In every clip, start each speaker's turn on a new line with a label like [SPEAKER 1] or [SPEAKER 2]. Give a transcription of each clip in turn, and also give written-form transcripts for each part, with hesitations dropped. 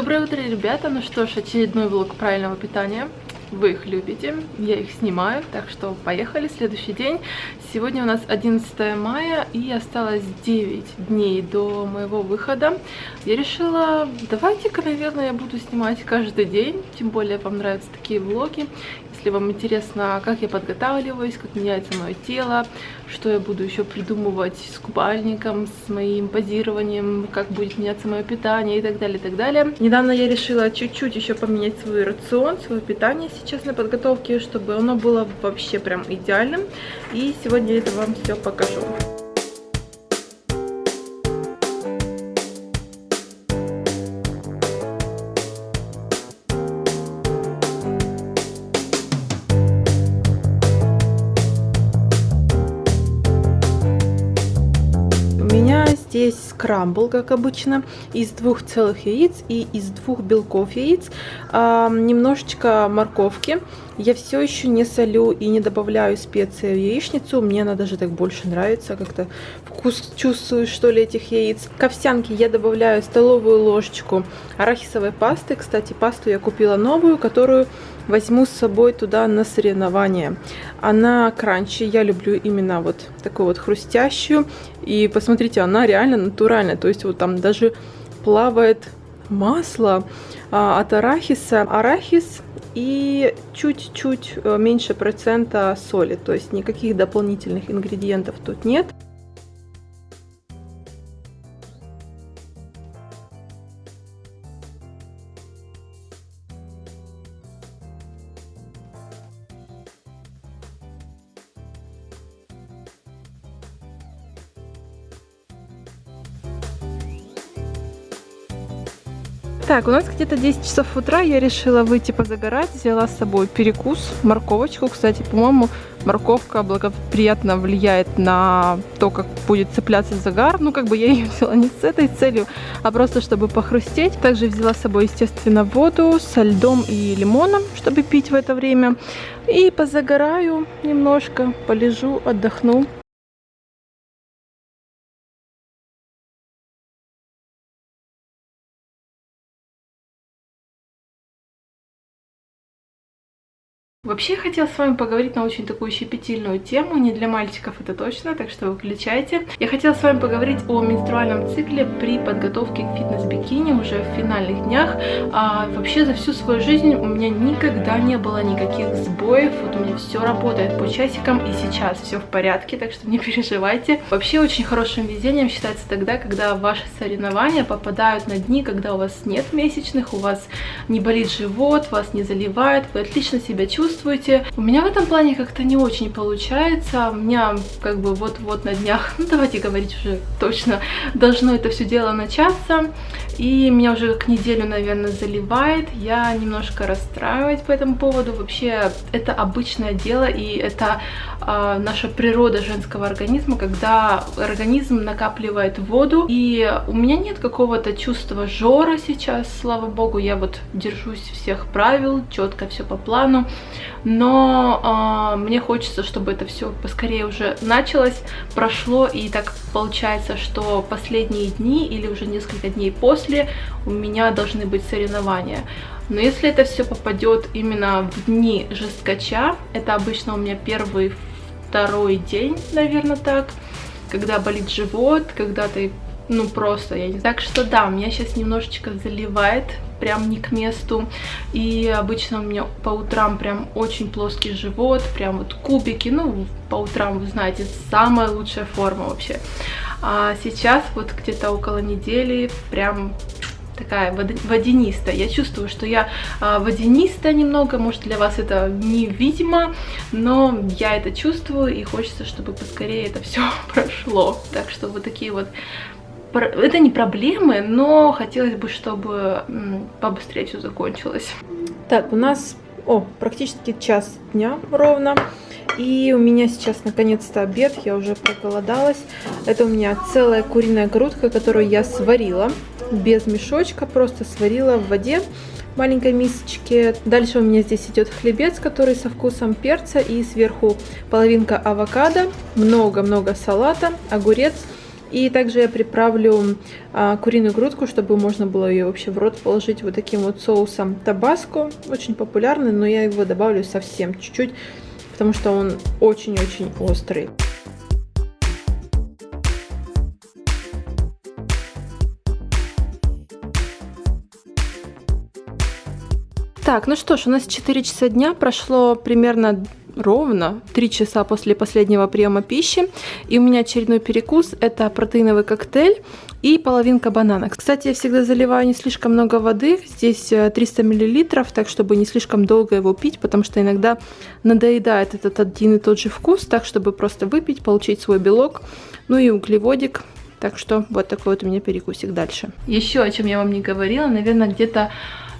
[SPEAKER 1] Доброе утро, ребята! Ну что ж, очередной влог правильного питания. Вы их любите, я их снимаю, так что поехали, следующий день. Сегодня у нас 11 мая и осталось 9 дней до моего выхода. Я решила, давайте-ка, наверное, я буду снимать каждый день, тем более вам нравятся такие влоги. Если вам интересно, как я подготавливаюсь, как меняется мое тело, что я буду еще придумывать с купальником, с моим позированием, как будет меняться мое питание и так далее, и так далее. Недавно я решила чуть-чуть еще поменять свой рацион, свое питание сейчас на подготовке, чтобы оно было вообще прям идеальным. И сегодня я это вам все покажу. Здесь скрамбл, как обычно, из 2 целых яиц и из 2 белков яиц, немножечко морковки. Я все еще не солю и не добавляю специи в яичницу, мне она даже так больше нравится, как-то вкус чувствую, что ли, этих яиц. К овсянке я добавляю столовую ложечку арахисовой пасты. Кстати, пасту я купила новую, которую возьму с собой туда на соревнования. Она кранчи, я люблю именно вот такую вот хрустящую. И посмотрите, она реально натуральная, то есть вот там даже плавает масло от арахиса. Арахис и чуть-чуть меньше процента соли, то есть никаких дополнительных ингредиентов тут нет. Так, у нас где-то 10 часов утра, я решила выйти позагорать, взяла с собой перекус, морковочку. Кстати, по-моему, морковка благоприятно влияет на то, как будет цепляться загар. Ну, как бы я ее взяла не с этой целью, а просто чтобы похрустеть. Также взяла с собой, естественно, воду со льдом и лимоном, чтобы пить в это время. И позагораю немножко, полежу, отдохну. Вообще, я хотела с вами поговорить на очень такую щепетильную тему, не для мальчиков это точно, так что выключайте. Я хотела с вами поговорить о менструальном цикле при подготовке к фитнес-бикини уже в финальных днях. Вообще, за всю свою жизнь у меня никогда не было никаких сбоев, вот у меня все работает по часикам, и сейчас все в порядке, так что не переживайте. Вообще, очень хорошим везением считается тогда, когда ваши соревнования попадают на дни, когда у вас нет месячных, у вас не болит живот, вас не заливает, вы отлично себя чувствуете. У меня в этом плане как-то не очень получается. У меня как бы вот-вот на днях, ну давайте говорить уже точно, должно это все дело начаться. И меня уже к неделю, наверное, заливает. Я немножко расстраиваюсь по этому поводу. Вообще, это обычное дело, и это наша природа женского организма, когда организм накапливает воду. И у меня нет какого-то чувства жора сейчас, слава богу. Я вот держусь всех правил, четко все по плану. Но мне хочется, чтобы это все поскорее уже началось, прошло, и так получается, что последние дни или уже несколько дней после у меня должны быть соревнования. Но если это все попадет именно в дни жесткача, это обычно у меня первый, второй день, наверное, так, когда болит живот, когда ты, ну просто, я не знаю. Так что да, меня сейчас немножечко заливает, прям не к месту. И обычно у меня по утрам прям очень плоский живот, прям вот кубики. Ну, по утрам, вы знаете, самая лучшая форма вообще. А сейчас вот где-то около недели прям такая водянистая. Я чувствую, что я водянистая немного, может для вас это невидимо, но я это чувствую, и хочется, чтобы поскорее это все прошло. Так что вот такие вот, это не проблемы, но хотелось бы, чтобы побыстрее все закончилось. Так, у нас практически час дня ровно. И у меня сейчас наконец-то обед, я уже проголодалась. Это у меня целая куриная грудка, которую я сварила без мешочка, просто сварила в воде в маленькой мисочке. Дальше у меня здесь идет хлебец, который со вкусом перца, и сверху половинка авокадо, много-много салата, огурец, И также я приправлю куриную грудку, чтобы можно было ее вообще в рот положить вот таким вот соусом табаско. Очень популярный, но я его добавлю совсем чуть-чуть, потому что он очень-очень острый. Так, ну что ж, у нас 4 часа дня, прошло примерно ровно 3 часа после последнего приема пищи, и у меня очередной перекус, это протеиновый коктейль и половинка банана. Кстати, я всегда заливаю не слишком много воды, здесь 300 мл, так чтобы не слишком долго его пить, потому что иногда надоедает этот один и тот же вкус, так чтобы просто выпить, получить свой белок, ну и углеводик. Так что вот такой вот у меня перекусик дальше. Еще о чем я вам не говорила, наверное, где-то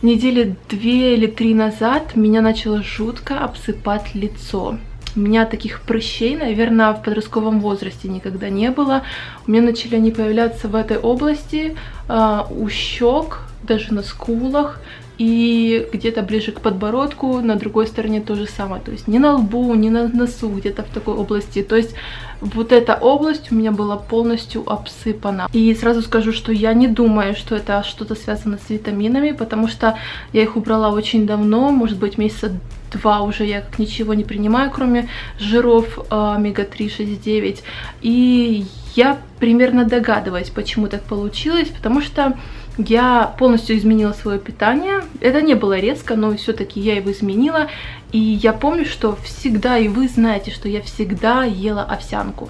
[SPEAKER 1] недели 2 или 3 назад меня начало жутко обсыпать лицо. У меня таких прыщей, наверное, в подростковом возрасте никогда не было. У меня начали они появляться в этой области, у щек, даже на скулах. И где-то ближе к подбородку, на другой стороне то же самое. То есть не на лбу, не на носу, где-то в такой области. То есть вот эта область у меня была полностью обсыпана. И сразу скажу, что я не думаю, что это что-то связано с витаминами, потому что я их убрала очень давно, может быть, месяца 2 уже я как ничего не принимаю, кроме жиров омега-3, 6, 9. И я примерно догадываюсь, почему так получилось, потому что я полностью изменила свое питание. Это не было резко, но все-таки я его изменила. И я помню, что всегда, и вы знаете, что я всегда ела овсянку.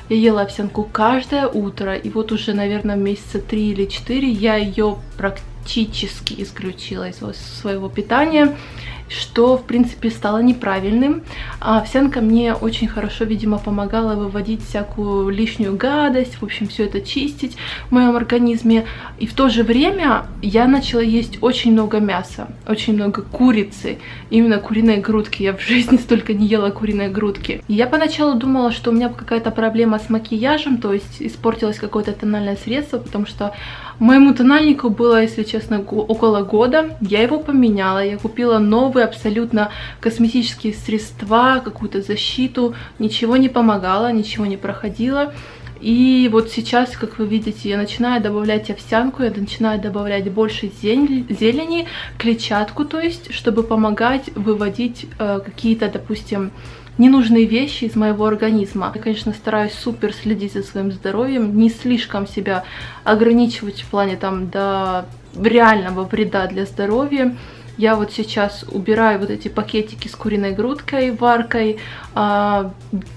[SPEAKER 1] Я ела овсянку каждое утро, и вот уже, наверное, месяца 3 или 4 я ее практически исключила из своего питания, что, в принципе, стало неправильным. Овсянка мне очень хорошо, видимо, помогала выводить всякую лишнюю гадость, в общем, все это чистить в моем организме. И в то же время я начала есть очень много мяса, очень много курицы, именно куриной грудки. Я в жизни столько не ела куриной грудки. И я поначалу думала, что у меня какая-то проблема с макияжем, то есть испортилось какое-то тональное средство, потому что моему тональнику было, если честно, около года. Я его поменяла, я купила новые абсолютно косметические средства, какую-то защиту. Ничего не помогало, ничего не проходило. И вот сейчас, как вы видите, я начинаю добавлять овсянку, я начинаю добавлять больше зелени, клетчатку, то есть, чтобы помогать выводить какие-то, допустим, ненужные вещи из моего организма. Я, конечно, стараюсь супер следить за своим здоровьем, не слишком себя ограничивать в плане там до реального вреда для здоровья. Я вот сейчас убираю вот эти пакетики с куриной грудкой, варкой. Я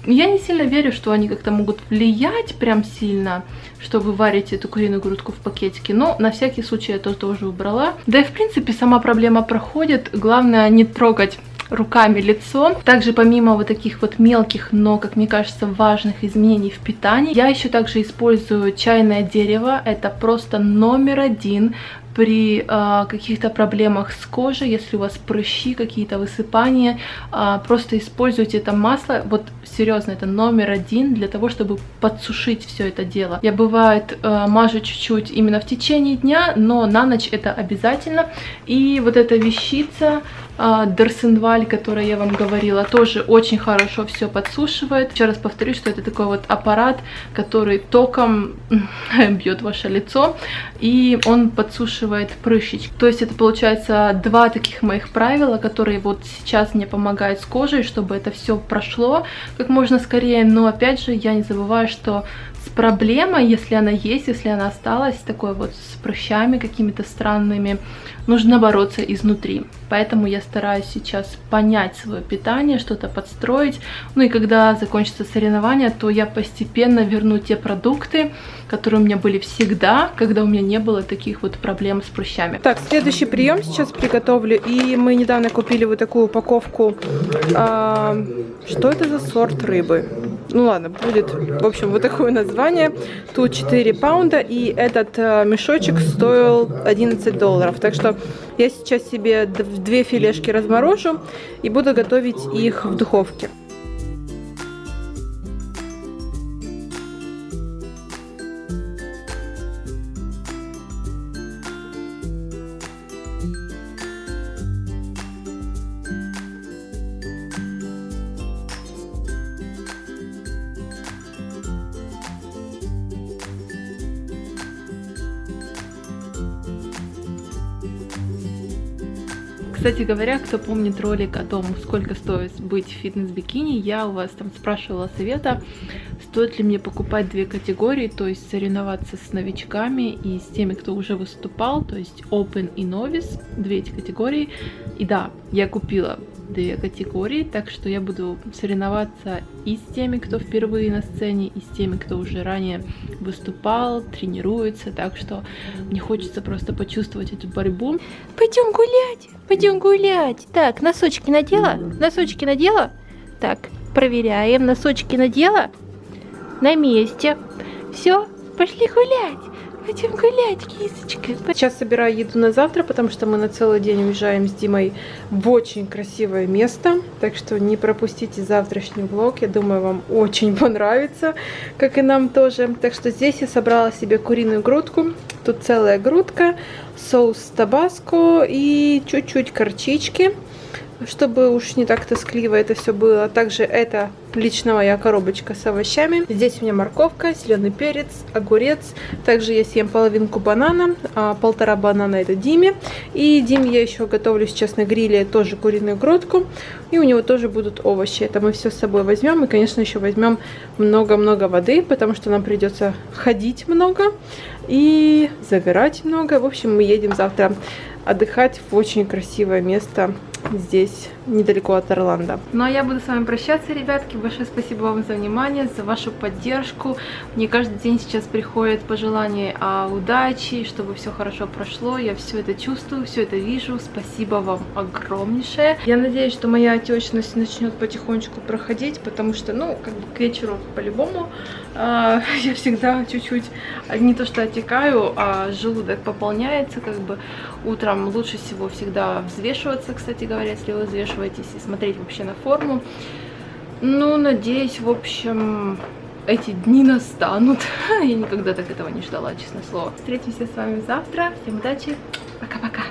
[SPEAKER 1] не сильно верю, что они как-то могут влиять прям сильно, что вы варите эту куриную грудку в пакетике. Но на всякий случай я тоже убрала. Да и в принципе сама проблема проходит. Главное не трогать руками лицо. Также помимо вот таких вот мелких, но, как мне кажется, важных изменений в питании, я еще также использую чайное дерево. Это просто номер 1 при каких-то проблемах с кожей, если у вас прыщи, какие-то высыпания, просто используйте это масло. Вот серьезно, это номер 1 для того, чтобы подсушить все это дело. Я бывает мажу чуть-чуть именно в течение дня, но на ночь это обязательно. И вот эта вещица Дарсенваль, которая я вам говорила, тоже очень хорошо все подсушивает. Еще раз повторюсь, что это такой вот аппарат, который током бьет ваше лицо, и он подсушивает прыщички. То есть это получается 2 таких моих правила, которые вот сейчас мне помогают с кожей, чтобы это все прошло как можно скорее. Но опять же, я не забываю, что с проблемой, если она есть, если она осталась, такой вот с прыщами какими-то странными, нужно бороться изнутри. Поэтому я стараюсь сейчас понять свое питание, что-то подстроить. Ну и когда закончится соревнование, то я постепенно верну те продукты, которые у меня были всегда, когда у меня не было таких вот проблем с прыщами. Так, следующий прием сейчас приготовлю. И мы недавно купили вот такую упаковку. Что это за сорт рыбы? Ну ладно, будет, в общем, вот такое название. Тут 4 паунда, и этот мешочек стоил $11. Так что я сейчас себе 2 филешки разморожу и буду готовить их в духовке. Кстати говоря, кто помнит ролик о том, сколько стоит быть в фитнес-бикини, я у вас там спрашивала совета, стоит ли мне покупать две категории, то есть соревноваться с новичками и с теми, кто уже выступал, то есть Open и Novice, две эти категории. И да, я купила две категории, так что я буду соревноваться и с теми, кто впервые на сцене, и с теми, кто уже ранее выступал, тренируется, так что мне хочется просто почувствовать эту борьбу. Пойдем гулять, пойдем гулять. Так, носочки надела? Носочки надела? Так, проверяем, носочки надела? На месте. Все, пошли гулять. Пойдем гулять, кисочка. Сейчас собираю еду на завтра, потому что мы на целый день уезжаем с Димой в очень красивое место. Так что не пропустите завтрашний влог. Я думаю, вам очень понравится, как и нам тоже. Так что здесь я собрала себе куриную грудку. Тут целая грудка, соус табаско и чуть-чуть горчички, чтобы уж не так тоскливо это все было. Также это лично моя коробочка с овощами. Здесь у меня морковка, зеленый перец, огурец. Также я съем половинку банана, полтора банана это Диме. И Диме я еще готовлю сейчас на гриле тоже куриную грудку. И у него тоже будут овощи. Это мы все с собой возьмем. И, конечно, еще возьмем много-много воды, потому что нам придется ходить много и загорать много. В общем, мы едем завтра отдыхать в очень красивое место здесь, недалеко от Орландо. Ну а я буду с вами прощаться, ребятки. Большое спасибо вам за внимание, за вашу поддержку. Мне каждый день сейчас приходят пожелания о удаче, чтобы все хорошо прошло. Я все это чувствую, все это вижу. Спасибо вам огромнейшее. Я надеюсь, что моя отечность начнет потихонечку проходить, потому что, ну, как бы к вечеру по-любому я всегда чуть-чуть, не то что отекаю, а желудок пополняется, как бы утром лучше всего всегда взвешиваться, кстати говоря, если вы взвешиваетесь, и смотреть вообще на форму. Ну, надеюсь, в общем, эти дни настанут. Я никогда так этого не ждала, честное слово. Встретимся с вами завтра. Всем удачи. Пока-пока.